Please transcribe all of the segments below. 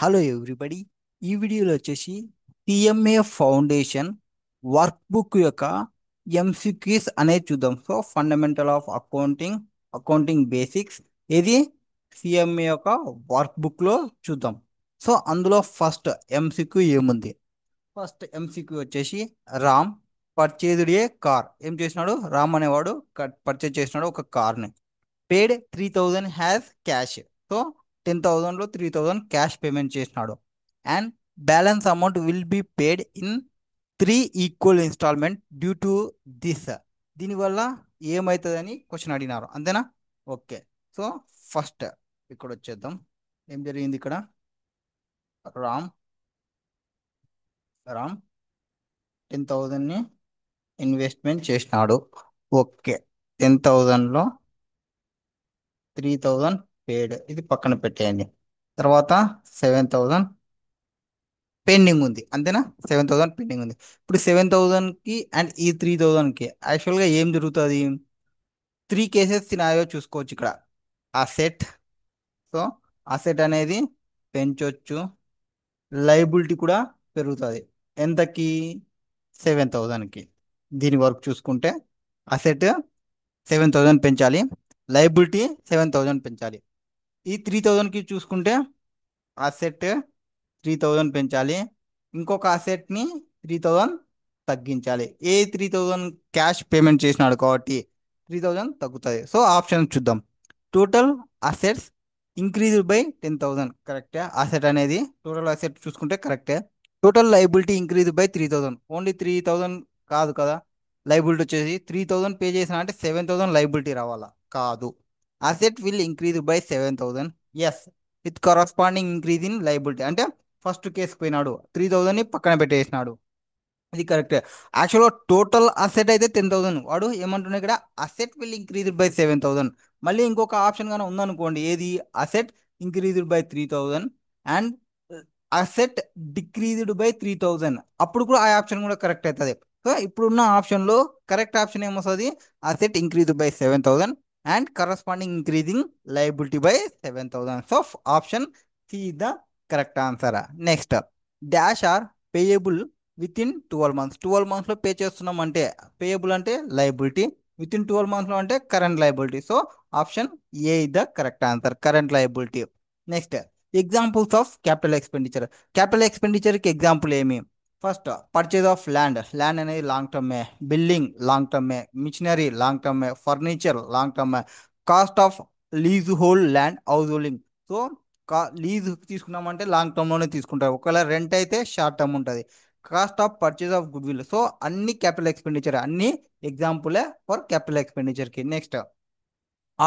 Hello everybody. ఈ వీడియోలో వచ్చేసి టిఎంఏ ఫౌండేషన్ వర్క్ బుక్ యొక్క ఎంసిక్యూస్ అనేది చూద్దాం. So fundamental of accounting, accounting basics ఇది సిఎంఏ యొక్క వర్క్ బుక్లో చూద్దాం. సో అందులో ఫస్ట్ ఎంసిక్యూ ఏముంది? ఫస్ట్ ఎంసిక్యూ వచ్చేసి రామ్ పర్చేజ్డ్ ఏ కార్. ఏం చేసినాడు? రామ్ అనేవాడు పర్చేజ్ చేసినాడు ఒక కార్ని. Paid 3000 has cash. సో 10,000లో 3000 క్యాష్ పేమెంట్ చేసినాడు. And balance amount will be paid in 3 equal instalment due to this. దీనివల్ల ఏమవుతుందని క్వశ్చన్ అడిగినారు, అంతేనా? ఓకే. సో ఫస్ట్ ఇక్కడ వచ్చేద్దాం. ఏం జరిగింది ఇక్కడ? రామ్ రామ్ 10,000ని ఇన్వెస్ట్మెంట్ చేసినాడు. ఓకే. 10,000లో 3000 పేడ్, ఇది పక్కన పెట్టేయండి. తర్వాత 7,000 పెండింగ్ ఉంది, అంతేనా? 7,000 పెండింగ్ ఉంది. ఇప్పుడు 7,000కి అండ్ ఈ 3,000కి యాక్చువల్గా ఏం జరుగుతుంది? 3 కేసెస్ సినారియో చూసుకోవచ్చు ఇక్కడ. అసెట్, సో అసెట్ అనేది పెంచొచ్చు, లైబిలిటీ కూడా పెరుగుతుంది. ఎంతకి? 7,000కి. దీని వరకు చూసుకుంటే అసెట్ 7,000 పెంచాలి, లైబిలిటీ 7,000 పెంచాలి. ఈ 3,000కి చూసుకుంటే అసెట్ 3,000 పెంచాలి, ఇంకొక అసెట్ని 3,000 తగ్గించాలి. 3,000 క్యాష్ పేమెంట్ చేసినాడు కాబట్టి 3,000 తగ్గుతుంది. సో ఆప్షన్ చూద్దాం. టోటల్ అసెట్స్ ఇంక్రీజ్డ్ బై 10,000 కరెక్టే. అసెట్ అనేది టోటల్ అసెట్ చూసుకుంటే కరెక్టే. Total liability increase by 3,000, only 3,000 కాదు కదా. లైబిలిటీ వచ్చేసి 3,000 పే చేసిన అంటే 7,000 లైబిలిటీ రావాలా? కాదు. Asset will increase by 7,000, yes, with corresponding increase in liability. అంటే ఫస్ట్ కేసుకు పోయినాడు, 3,000ని పక్కన పెట్టేసినాడు, ఇది కరెక్ట్. యాక్చువల్గా టోటల్ అసెట్ అయితే 10,000, వాడు ఏమంటున్నాడు ఇక్కడ? Asset will increase by 7,000. మళ్ళీ ఇంకొక ఆప్షన్ గానే ఉందనుకోండి, ఏది? Asset increased by 3,000 and asset decreased by 3,000, అప్పుడు కూడా ఆ ఆప్షన్ కూడా కరెక్ట్ అవుతుంది. సో ఇప్పుడున్న ఆప్షన్లో కరెక్ట్ ఆప్షన్ ఏమొస్తుంది? Asset increase by 7,000 and corresponding increasing liability by 7,000. So option C is the correct answer. Next, dash are payable within 12 months. 12 మంత్స్లో pay చేస్తున్నాం అంటే పేయబుల్ అంటే లైబిలిటీ, విత్ ఇన్ 12 మంత్స్లో అంటే current liability. So option A is the correct answer, current liability. Next, examples of capital expenditure. Capital ఎక్స్పెండిచర్కి example ఏమి? First, purchase of land. Land అనేది long టర్మే, బిల్డింగ్ లాంగ్ టర్మే, మిషనరీ లాంగ్ టర్మే, furniture long టర్మే. Cost of leasehold land house holding. So lease తీసుకున్నామంటే long టర్మ్లోనే తీసుకుంటారు, ఒకవేళ రెంట్ అయితే షార్ట్ టర్మ్ ఉంటుంది. Cost of purchase of goodwill. So అన్ని క్యాపిటల్ ఎక్స్పెండిచర్, అన్ని ఎగ్జాంపులే ఫర్ క్యాపిటల్ ఎక్స్పెండిచర్కి. Next,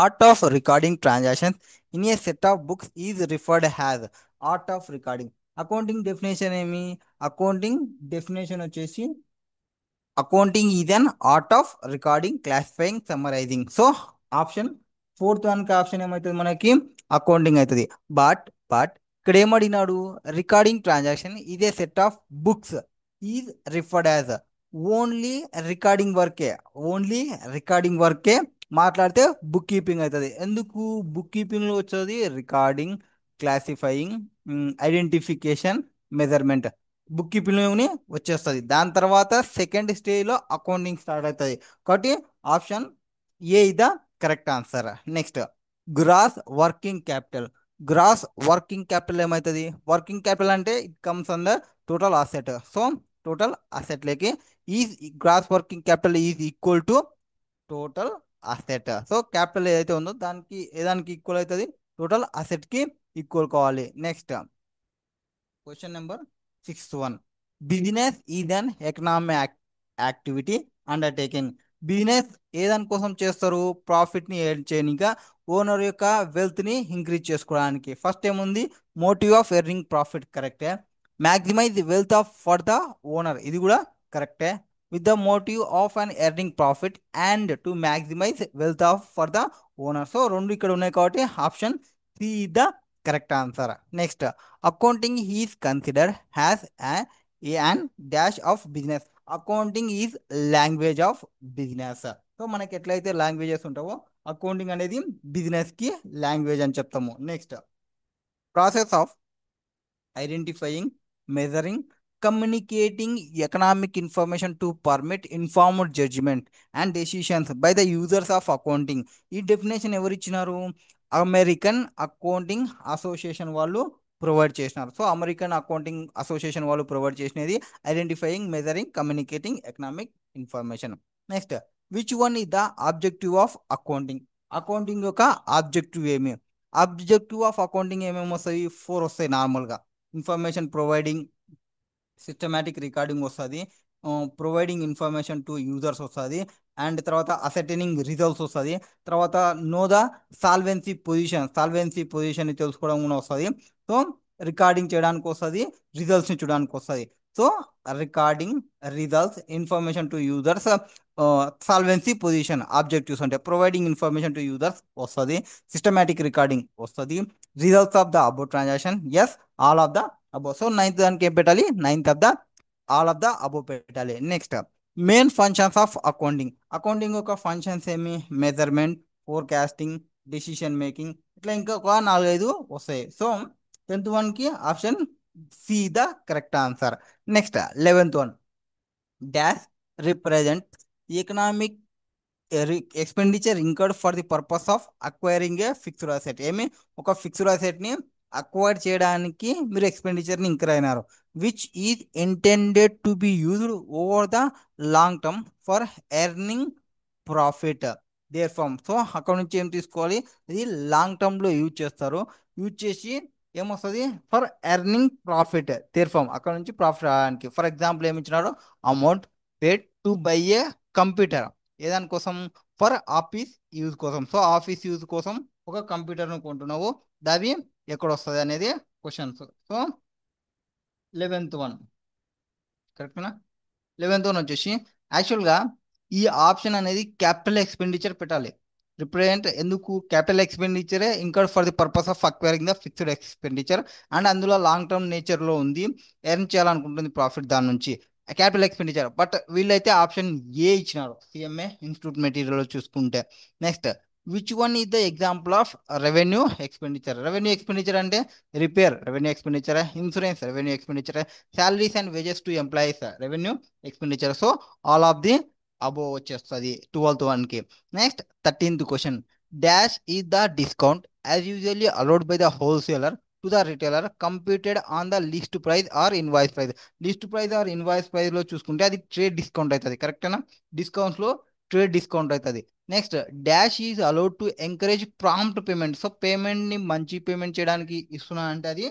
art of recording transactions in a set of books is referred has. Art of recording, accounting definition ఏమి? Accounting definition వచ్చేసి accounting is an art of recording, classifying, summarising. So option fourth వన్కి option ఏమవుతుంది మనకి? Accounting అవుతుంది. But but ఇక్కడ ఏమడినాడు? Recording transaction ఇదే set of books is referred as. Only recording వర్కే, ఓన్లీ రికార్డింగ్ వర్కే మాట్లాడితే బుక్ కీపింగ్ అవుతుంది. ఎందుకు బుక్ కీపింగ్లో వచ్చేది? రికార్డింగ్, క్లాసిఫైయింగ్, ఐడెంటిఫికేషన్, మెజర్మెంట్, బుక్ కీపింగ్లోని వచ్చేస్తుంది. దాని తర్వాత సెకండ్ స్టేజ్లో అకౌంటింగ్ స్టార్ట్ అవుతుంది. కాబట్టి option A is the correct answer. Next, gross working capital. Gross working capital ఏమవుతుంది? వర్కింగ్ క్యాపిటల్ అంటే it comes under total asset. So total అసెట్లకి is gross working capital is equal to total asset. So capital ఏదైతే ఉందో దానికి ఏదానికి equal అవుతుంది? Total అసెట్కి equal కావాలి. Next, question number 61. Business is an economic activity undertaking. Business ఏ దానికోసం చేస్తారు? ప్రాఫిట్ని ఎర్న్ చేయడానికి, ఓనర్ యొక్క వెల్త్ని ఇంక్రీజ్ చేసుకోవడానికి. ఫస్ట్ ఏముంది? మోటివ్ ఆఫ్ ఎర్నింగ్ ప్రాఫిట్, కరెక్టే. Maximise the wealth of for the owner, ఇది కూడా కరెక్టే. With the motive of an earning profit and to maximise wealth of for the owner. So రెండు ఇక్కడ ఉన్నాయి కాబట్టి option C is the correct answer. Next, accounting is considered has an dash of business. Accounting is language of business. So మనకి ఎట్లయితే languages ఉంటావో accounting అనేది business కి language అని చెప్తాము. Next, process of identifying, measuring, communicating economic information to permit informed judgement and decisions by the users of accounting. ఈ definition ఎవరు ఇచ్చినారు? అమెరికన్ అకౌంటింగ్ అసోసియేషన్ వాళ్ళు ప్రొవైడ్ చేసినారు. సో అమెరికన్ అకౌంటింగ్ అసోసియేషన్ వాళ్ళు ప్రొవైడ్ చేసినది identifying, measuring, communicating economic information. Next, which one is the objective of accounting? Accounting యొక్క objective ఏమి? Objective of accounting ఏమేమి వస్తాయి? 4 వస్తాయి నార్మల్గా. ఇన్ఫర్మేషన్ ప్రొవైడింగ్, సిస్టమాటిక్ రికార్డింగ్ వస్తుంది, ప్రొవైడింగ్ ఇన్ఫర్మేషన్ టు యూజర్స్ వస్తుంది, అండ్ తర్వాత అసెటనింగ్ రిజల్ట్స్ వస్తుంది, తర్వాత నో ద సాల్వెన్సీ పొజిషన్ తెలుసుకోవడం కూడా వస్తుంది. సో రికార్డింగ్ చేయడానికి వస్తుంది, రిజల్ట్స్ని చూడడానికి వస్తుంది. So recording, results, information to users, solvency position objectives అంటే ప్రొవైడింగ్ ఇన్ఫర్మేషన్ టు యూజర్స్ వస్తుంది, సిస్టమాటిక్ రికార్డింగ్ వస్తుంది, results of the above transaction, yes, all of the above. So ninth దానికి ఏం పెట్టాలి? Ninth of the all of the above పెట్టాలి. Next, main functions of accounting. Accounting యొక్క functions ఏమి? Measurement, forecasting, decision making, ఇట్లా ఇంకొక 4-5 వస్తాయి. సో 10th వన్కి option C the correct answer. Next 11th one, dash represent economic expenditure incurred for the purpose of acquiring a fixed asset. ఏమి? ఒక fixed అసెట్ని acquire చేయడానికి మీరు ఎక్స్పెండిచర్ని ఇంకర్ అయినారు. Which is intended to be used over the long term for earning profit there from. So అక్కడ నుంచి ఏం తీసుకోవాలి? ఇది లాంగ్ టర్మ్లో యూజ్ చేస్తారు. యూజ్ చేసి ఏమొస్తుంది? For earning profit there from, అక్కడ నుంచి ప్రాఫిట్ రావడానికి. ఫర్ ఎగ్జాంపుల్ ఏమి ఇచ్చినాడు? Amount paid to buy a computer. ఏదానికోసం? ఫర్ ఆఫీస్ యూజ్ కోసం. సో ఆఫీస్ యూజ్ కోసం ఒక కంప్యూటర్ను కొంటున్నావు, దావి ఎక్కడ వస్తుంది అనేది క్వశ్చన్స్. సో 11th వన్ కరెక్ట్నా? 11th వన్ వచ్చేసి యాక్చువల్గా ఈ ఆప్షన్ అనేది క్యాపిటల్ ఎక్స్పెండిచర్ పెట్టాలి. రిప్రజెంట్ ఎందుకు? క్యాపిటల్ ఎక్స్పెండిచరే ఇంకా for the purpose of acquiring the fixed expenditure, and అందులో లాంగ్ టర్మ్ నేచర్లో ఉంది, ఎర్న్ చేయాలనుకుంటుంది ప్రాఫిట్ దాని నుంచి, క్యాపిటల్ ఎక్స్పెండిచర్. బట్ వీళ్ళైతే ఆప్షన్ ఏ ఇచ్చినారు, సిఎంఏ ఇన్స్టిట్యూట్ మెటీరియల్ చూసుకుంటే. Next, which one is the example of revenue expenditure? Revenue expenditure అంటే repair revenue expenditure, insurance revenue expenditure, salaries and wages to employees revenue expenditure. So all of the above వచ్చేస్తుంది 12th వన్కి. Next 13th question, dash is the discount as usually allowed by the wholesaler to the retailer computed on the list price or invoice price. List price or invoice ప్రైస్లో చూసుకుంటే అది trade discount అవుతుంది. కరెక్టేనా? డిస్కౌంట్స్లో trade discount అవుతుంది. Next, dash is allowed to encourage prompt payment. So పేమెంట్ని మంచి payment చేయడానికి ఇస్తున్నా అంటే అది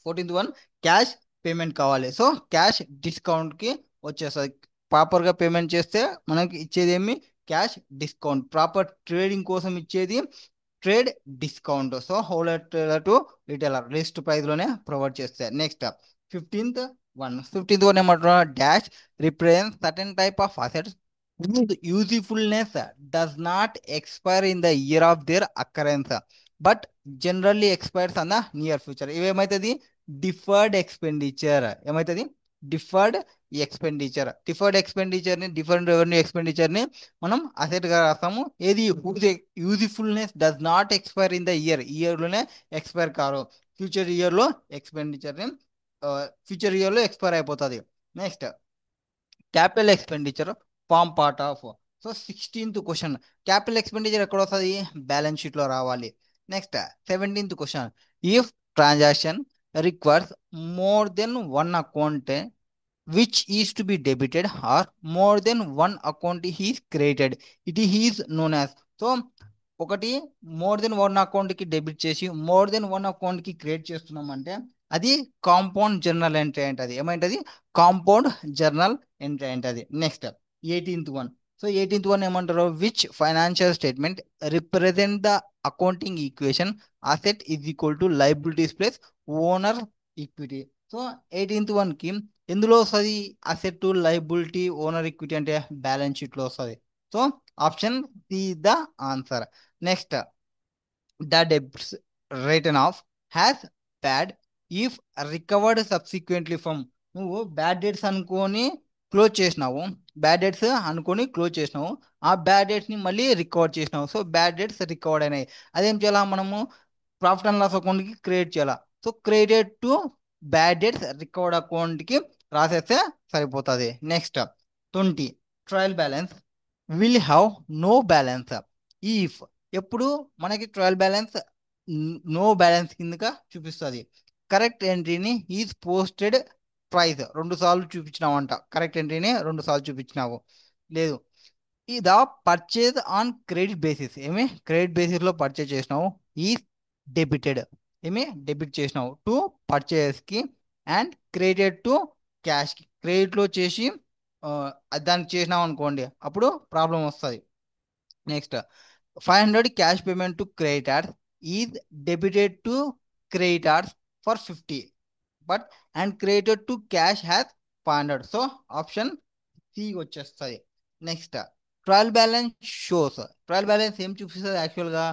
14th వన్, క్యాష్ పేమెంట్ కావాలి. సో క్యాష్ డిస్కౌంట్కి వచ్చేస్తుంది. ప్రాపర్గా పేమెంట్ చేస్తే మనకి ఇచ్చేది ఏమి? Cash discount. ప్రాపర్ ట్రేడింగ్ కోసం ఇచ్చేది trade discount. So wholesaler to retailer list ప్రైస్లోనే ప్రొవైడ్ చేస్తారు. నెక్స్ట్ 15th వన్ ఏమంటున్నారు? Dash represent certain type of assets usefulness does not expire in the year of their occurrence but generally expires అన్న near future. ఇవేమవుతుంది? Deferred expenditure. ఏమవుతుంది? Deferred expenditure. Different revenue ఎక్స్పెండిచర్ని మనం అసెట్గా రాస్తాము. ఏది? Usefulness does not expire in the ఇయర్లోనే expire కారు, ఫ్యూచర్ ఇయర్లో ఎక్స్పైర్ అయిపోతుంది. Next, capital expenditure form part of. So 16th question, capital expenditure ఎక్కడ వస్తుంది? బ్యాలెన్స్ షీట్లో రావాలి. Next 17th question, if transaction requires more than one account which is to be debited or more than one account is created it is known as. So ఒకటి more than one అకౌంట్కి debit చేసి more than one అకౌంట్కి create చేస్తున్నామంటే అది compound journal entry అంటది. ఏమైంటది? Compound journal entry అంటది. Next 18th one. So 18th one ఏమంటారు? Which financial statement represent the accounting equation asset is equal to liabilities plus owner equity. So 18th వన్కి ఎందులో వస్తుంది? అసెట్, లైబిలిటీ, ఓనర్ ఈక్విటీ అంటే balance షీట్లో వస్తుంది. So option C the answer. Next, the debts return of has bad if recovered subsequently from. నువ్వు bad dates అనుకొని close చేసినావు, ఆ బ్యాడ్ డేట్స్ని మళ్ళీ రికవర్ చేసినావు. సో బ్యాడ్ డేట్స్ రికవర్డ్ అయినాయి. అదేం చేయాలా? మనము ప్రాఫిట్ అండ్ లాస్ అకౌంట్కి క్రియేట్ చేయాలా. So credit to bad debts recovered అకౌంట్కి రాసేస్తే సరిపోతుంది. Next 20 trial balance will have no balance if. ఎప్పుడు మనకి ట్రయల్ బ్యాలెన్స్ నో బ్యాలెన్స్ కిందగా చూపిస్తుంది. కరెక్ట్ ఎంట్రీని ఈజ్ పోస్టెడ్ ప్రైస్ 2 సార్లు చూపించినావంట, కరెక్ట్ ఎంట్రీని 2 సార్లు చూపించినావు. లేదు, ఇదా పర్చేజ్ ఆన్ క్రెడిట్ బేసిస్, ఏమి క్రెడిట్ బేసిస్లో పర్చేజ్ చేసినావు, ఈ డెబిటెడ్, ఏమి డెబిట్ చేసినావు టు పర్చేస్కి అండ్ క్రెడిటెడ్ టు క్యాష్కి. క్రెడిట్లో చేసి దానికి చేసినావు అనుకోండి, అప్పుడు ప్రాబ్లం వస్తుంది. Next 500 cash payment to creditors is debited to creditors for 50 but and credited to cash has 500. So option C వచ్చేస్తుంది. Next trial balance shows. Trial balance ఏం చూపిస్తుంది, యాక్చువల్గా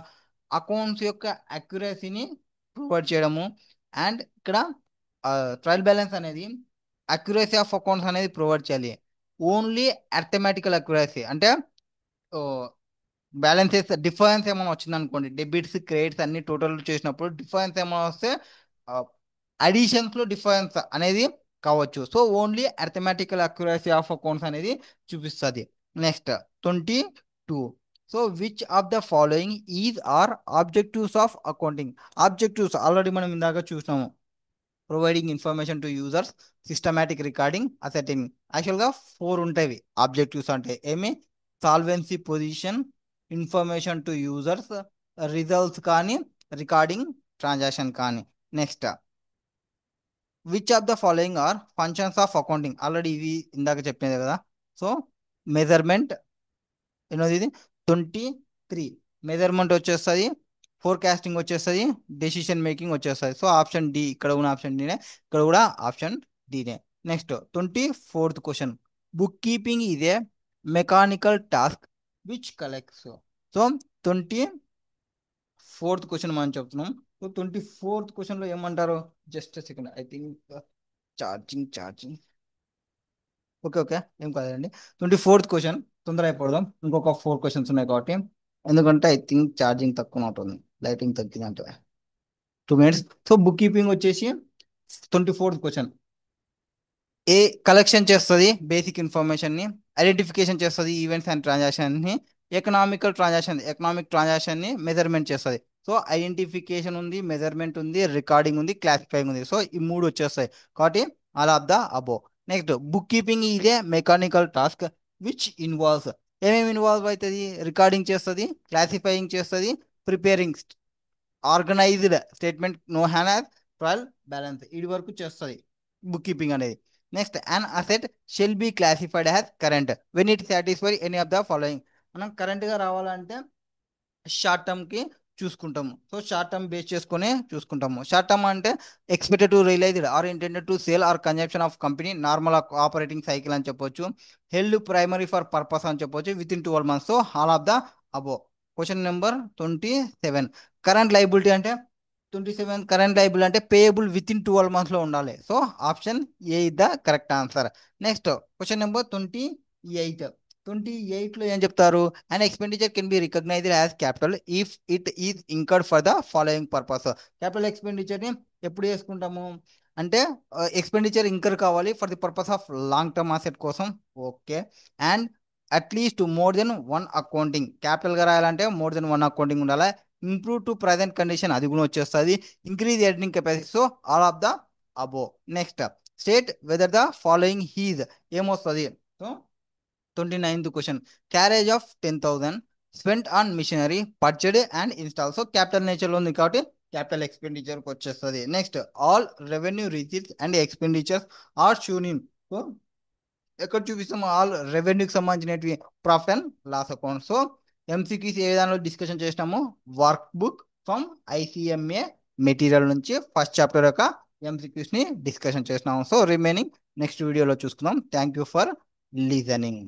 అకౌంట్స్ యొక్క అక్యురసీని ప్రొవైడ్ చేయడము. అండ్ ఇక్కడ ట్రయల్ బ్యాలెన్స్ అనేది అక్యురసీ ఆఫ్ అకౌంట్స్ అనేది ప్రొవైడ్ చేయాలి. ఓన్లీ అర్థమెటికల్ అక్యురసీ అంటే బ్యాలెన్సెస్ డిఫరెన్స్ ఏమైనా వచ్చింది అనుకోండి, డెబిట్స్ క్రెడిట్స్ అన్ని టోటల్ చేసినప్పుడు డిఫరెన్స్ ఏమైనా వస్తే అడిషన్స్లో డిఫరెన్స్ అనేది కావచ్చు. So only arithmetical accuracy of accounts అనేది చూపిస్తుంది. Next 22. So which of the following is are objectives of accounting. Objectives already మనం ఇందాక చూసినాము, providing information to users, systematic recording, అసెటింగ్. యాక్చువల్గా 4 ఉంటాయి ఆబ్జెక్టివ్స్ అంటే, ఏమి solvency position, information to users, results కానీ, రికార్డింగ్ ట్రాన్సాక్షన్ కానీ. Next which of the following are functions of accounting. Already ఇవి ఇందాక చెప్పినది కదా. సో మెజర్మెంట్ ఇది 23 మెజర్మెంట్ వచ్చేస్తుంది, ఫోర్కాస్టింగ్ వచ్చేస్తుంది, డెసిషన్ మేకింగ్ వచ్చేస్తుంది. సో ఆప్షన్ డి, ఇక్కడ ఉన్న ఆప్షన్ డీనే, ఇక్కడ కూడా ఆప్షన్ డీనే. Next 24th question, book keeping is a mechanical task which collects. So 24th question మనం చెప్తున్నాం. సో 24th క్వశ్చన్లో ఏమంటారు, just second, I think charging. Okay okay, ఏం కాదండి. 24th క్వశ్చన్ తొందర అయిపోదాం, ఇంకొక 4 క్వశ్చన్స్ ఉన్నాయి కాబట్టి. ఎందుకంటే ఐ థింక్ ఛార్జింగ్ తక్కువ ఉంటుంది, లైటింగ్ తగ్గిందంటే 2 minutes. సో బుక్ కీపింగ్ వచ్చేసి 24th క్వశ్చన్ ఏ కలెక్షన్ చేస్తుంది బేసిక్ ఇన్ఫర్మేషన్ని, ఐడెంటిఫికేషన్ చేస్తుంది ఈవెంట్స్ అండ్ ట్రాన్సాక్షన్ని, ఎకనామిక్ ట్రాన్సాక్షన్ని మెజర్మెంట్ చేస్తుంది. సో ఐడెంటిఫికేషన్ ఉంది, మెజర్మెంట్ ఉంది, రికార్డింగ్ ఉంది, క్లాసిఫైయింగ్ ఉంది. సో ఈ 3 వచ్చేస్తాయి కాబట్టి all of the above. Next book keeping is a mechanical task which involves. ఏమేమి ఇన్వాల్వ్ అవుతుంది, రికార్డింగ్ చేస్తుంది, క్లాసిఫైయింగ్ చేస్తుంది, preparing organised statement known as trial balance, ఇది వరకు చేస్తుంది బుక్ కీపింగ్ అనేది. Next an asset shall be classified as current when it satisfy any of the following. మనం కరెంట్గా రావాలంటే షార్ట్ టర్మ్కి చూసుకుంటాము. సో షార్ట్ టర్మ్ బేస్ చేసుకుని చూసుకుంటాము. షార్ట్ టర్మ్ అంటే expected to realized or intended to sale or consumption of company, normal operating cycle అని చెప్పొచ్చు, held primary for purpose అని చెప్పొచ్చు, within 12 months. So all of the above. Question number 27, current liability అంటే 27 current liable అంటే payable within 12 months లో ఉండాలి. So option A is the correct answer. Next question number 28 లో ఏం చెప్తారు, and expenditure can be recognised as capital if it is incurred for the following purpose. Capital ఎక్స్పెండిచర్ని ఎప్పుడు చేసుకుంటాము అంటే ఎక్స్పెండిచర్ ఇంకర్ కావాలి for the purpose of long term asset కోసం. Okay, and at least more than 1 accounting, క్యాపిటల్గా రాయాలంటే more than 1 accounting ఉండాలి. Improve to present condition, అది కూడా వచ్చేస్తుంది. Increase earning capacity. So all of the above. Next state whether the following is, ఏమొస్తుంది. So 29th question, carriage of 10,000 spent on machinery purchased and install. So capital నేచర్లో ఉంది కాబట్టి capital ఎక్స్పెండిచర్కి వచ్చేస్తుంది. Next all revenue receipts and expenditures are shown in. So ఎక్కడ చూపిస్తాము, all రెవెన్యూకి సంబంధించినవి profit and loss account. So MCQs ఏ విధానంలో డిస్కషన్ చేసినాము, work book from ICMA material నుంచి ఫస్ట్ చాప్టర్ యొక్క ఎంసీక్యూస్ని డిస్కషన్ చేసినాము. సో రిమైనింగ్ నెక్స్ట్ వీడియోలో చూసుకుందాం. Thank you for listening.